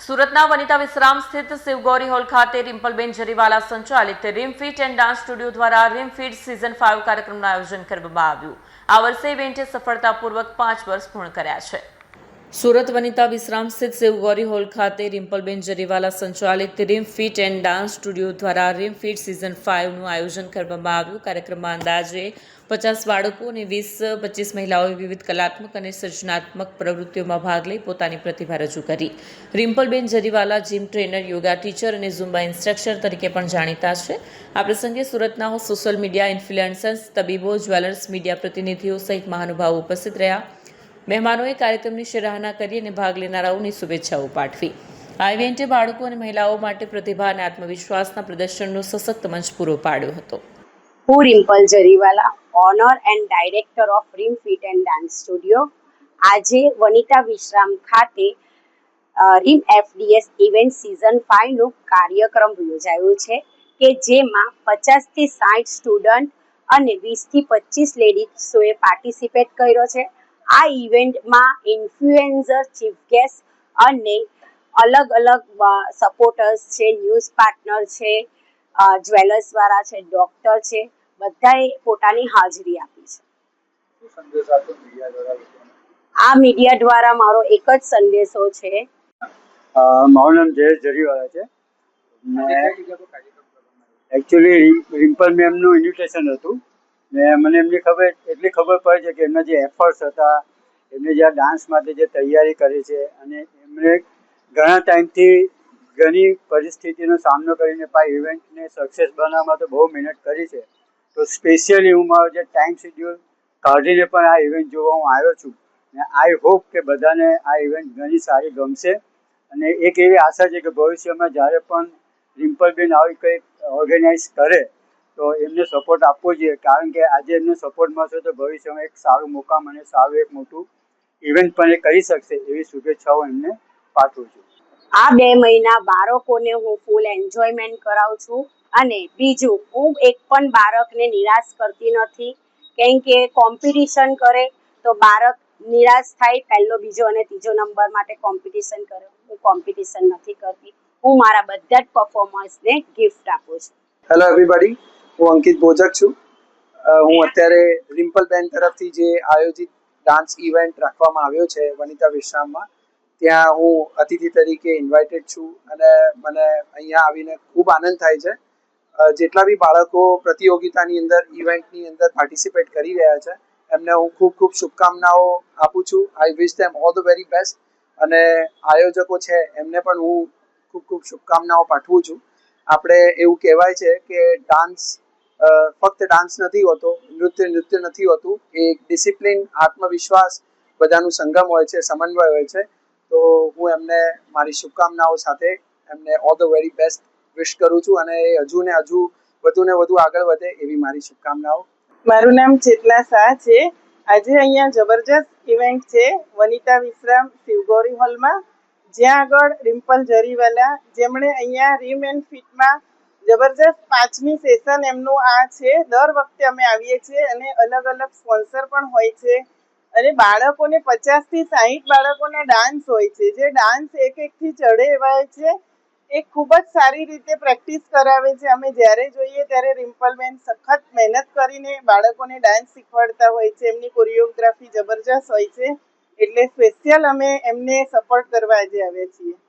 સુરતના વનિતા વિશ્રામ સ્થિત શિવગૌરી હોલ ખાતે રિમ્પલબેન જરીવાલા સંચાલિત રીમ ફિટ એન્ડ ડાન્સ સ્ટુડિયો દ્વારા રીમ ફિટ સિઝન 5 કાર્યક્રમનું આયોજન કરવામાં આવ્યું। આ વર્ષે ઇવેન્ટે સફળતાપૂર્વક 5 વર્ષ પૂર્ણ કર્યા છે। સુરત વનિતા વિશ્રામ સ્થિત શિવગૌરી હોલ ખાતે રિમ્પલબેન જરીવાલા સંચાલિત રીમ ફિટ એન્ડ ડાન્સ સ્ટુડિયો દ્વારા રીમ ફિટ સિઝન 5નું આયોજન કરવામાં આવ્યું। કાર્યક્રમમાં અંદાજે 50 બાળકો અને 20-25 મહિલાઓએ વિવિધ કલાત્મક અને સર્જનાત્મક પ્રવૃત્તિઓમાં ભાગ લઈ પોતાની પ્રતિભા રજૂ કરી। Rimpalben Jariwala gym trainer, yoga teacher અને ઝુમ્બા ઇન્સ્ટ્રક્ટર તરીકે પણ જાણીતા છે। આ પ્રસંગે સુરતના સોશિયલ મીડિયા ઇન્ફ્લુએન્સર્સ, તબીબો, જ્વેલર્સ, મીડિયા પ્રતિનિધિઓ સહિત મહાનુભાવો ઉપસ્થિત રહ્યા। મહેમાનોએ કાર્યક્રમની સરાહના કરી અને ભાગ લેનારાઓની શુભેચ્છાઓ પાઠવી। આ ઇવેન્ટે બાળકો અને મહિલાઓ માટે પ્રતિભા અને આત્મવિશ્વાસના પ્રદર્શનનો સશક્ત મંચ પૂરો પાડ્યો હતો। હું Rimpal Jariwala, owner and director of Reem fit and dance studio, આજે વનિતા વિશ્રામ ખાતે રીમ એફડીએસ ઇવેન્ટ સિઝન 5નો કાર્યક્રમ યોજાયો છે કે જેમાં 50થી 60 સ્ટુડન્ટ અને 20થી 25 લેડીઝોએ પાર્ટિસિપેટ કર્યો છે। આ ઇવેન્ટમાં ઇન્ફ્લુએન્સર, ચીફ ગેસ્ટ અને અલગ અલગ સપોર્ટર્સ છે, ન્યૂઝ પાર્ટનર છે, જ્વેલર્સવાળા છે, ડૉક્ટર છે, બધાએ પોતાની હાજરી આપી છે। આ મીડિયા દ્વારા મારો એક જ સંદેશો છે। મારું નામ જયેશ જરીવાલા છે। એકચ્યુઅલી રિમ્પલ મેમનું ઇન્વિટેશન હતું ને મને એટલી ખબર પડી છે કે એમના જે એફર્ટ્સ હતા, એમને જે ડાન્સ માટે જે તૈયારી કરી છે અને એમણે ઘણા ટાઈમથી ઘણી પરિસ્થિતિનો સામનો કરીને પણ ઇવેન્ટને સક્સેસ બનાવવામાં તો બહુ મહેનત કરી છે। તો સ્પેશિયલી હું મારો જે ટાઈમ શેડ્યુલ કાઢીને પણ આ ઇવેન્ટ જોવા હું આવ્યો છું ને આઈ હોપ કે બધાને આ ઇવેન્ટ ઘણી સારી ગમશે। અને એક એવી આશા છે કે ભવિષ્યમાં જ્યારે પણ રિમ્પલબેન આવી કંઈક ઓર્ગેનાઇઝ કરે તો એમને સપોર્ટ આપવો જોઈએ, કારણ કે આજે એમને સપોર્ટ મળશે તો ભવિષ્યમાં એક સારું મુકામ અને સારું એક મોટું ઇવેન્ટ પણ એ કરી શકશે, એવી શુભેચ્છાઓ એમને પાઠવું છું। આ 2 મહિના બાળકોને હું ફૂલ એન્જોયમેન્ટ કરાવું છું અને બીજું, હું એક પણ બાળકને નિરાશ કરતી નથી, કેમ કે કોમ્પિટિશન કરે તો બાળક નિરાશ થાય, પહેલો, બીજો અને ત્રીજો નંબર માટે કોમ્પિટિશન કરે। હું કોમ્પિટિશન નથી કરતી, હું મારા બધા જ પરફોર્મન્સને ગિફ્ટ આપું છું। હેલો એવરીબડી, હું અંકિત બોજક છું। હું અત્યારે રિમ્પલબેન તરફથી જે આયોજિત ડાન્સ ઇવેન્ટ રાખવામાં આવ્યો છે વનિતા વિશ્રામમાં, ત્યાં હું અતિથિ તરીકે ઇન્વાઇટેડ છું અને મને અહીંયા આવીને ખૂબ આનંદ થાય છે। જેટલા બી બાળકો પ્રતિયોગિતાની અંદર, ઇવેન્ટની અંદર પાર્ટિસિપેટ કરી રહ્યા છે, એમને હું ખૂબ ખૂબ શુભકામનાઓ આપું છું। I wish them all the very best અને આયોજકો છે એમને પણ હું ખૂબ ખૂબ શુભકામનાઓ પાઠવું છું। આપણે એવું કહેવાય છે કે ડાન્સ ફક્ત ડાન્સ નથી હોતો, નૃત્ય નથી હોતું, એ એક ડિસિપ્લિન, આત્મવિશ્વાસ બધાનું સંગમ હોય છે, સમન્વય હોય છે। તો હું એમને મારી શુભકામનાઓ સાથે એમને ઓલ ધ વેરી બેસ્ટ વિશ કરું છું અને એ હજુ ને વધુ આગળ વધે એવી મારી શુભકામનાઓ। મારું નામ ચેતના શાહ છે। આજે અહીંયા જબરજસ્ત ઇવેન્ટ છે વનિતા વિશ્રામ શિવગૌરી હોલમાં, જ્યાં આગળ રિમ્પલ જરીવાલા, જેમણે અહીંયા રીમ એન્ડ ફિટમાં જબરજસ્ત 5મી સેશન એમનું આ છે। દર વખતે અમે આવીએ છીએ અને અલગ અલગ સ્પોન્સર પણ હોય છે અને બાળકોને 50થી 60 બાળકોના ડાન્સ હોય છે, જે ડાન્સ એકથી ચડે એવા છે। એ ખૂબ જ સારી રીતે પ્રેક્ટિસ કરાવે છે। અમે જ્યારે જોઈએ ત્યારે રિમ્પલબેન સખત મહેનત કરીને બાળકોને ડાન્સ શીખવાડતા હોય છે, એમની કોરિયોગ્રાફી જબરજસ્ત હોય છે, એટલે સ્પેશિયલ અમે એમને સપોર્ટ કરવા આજે આવ્યા છીએ।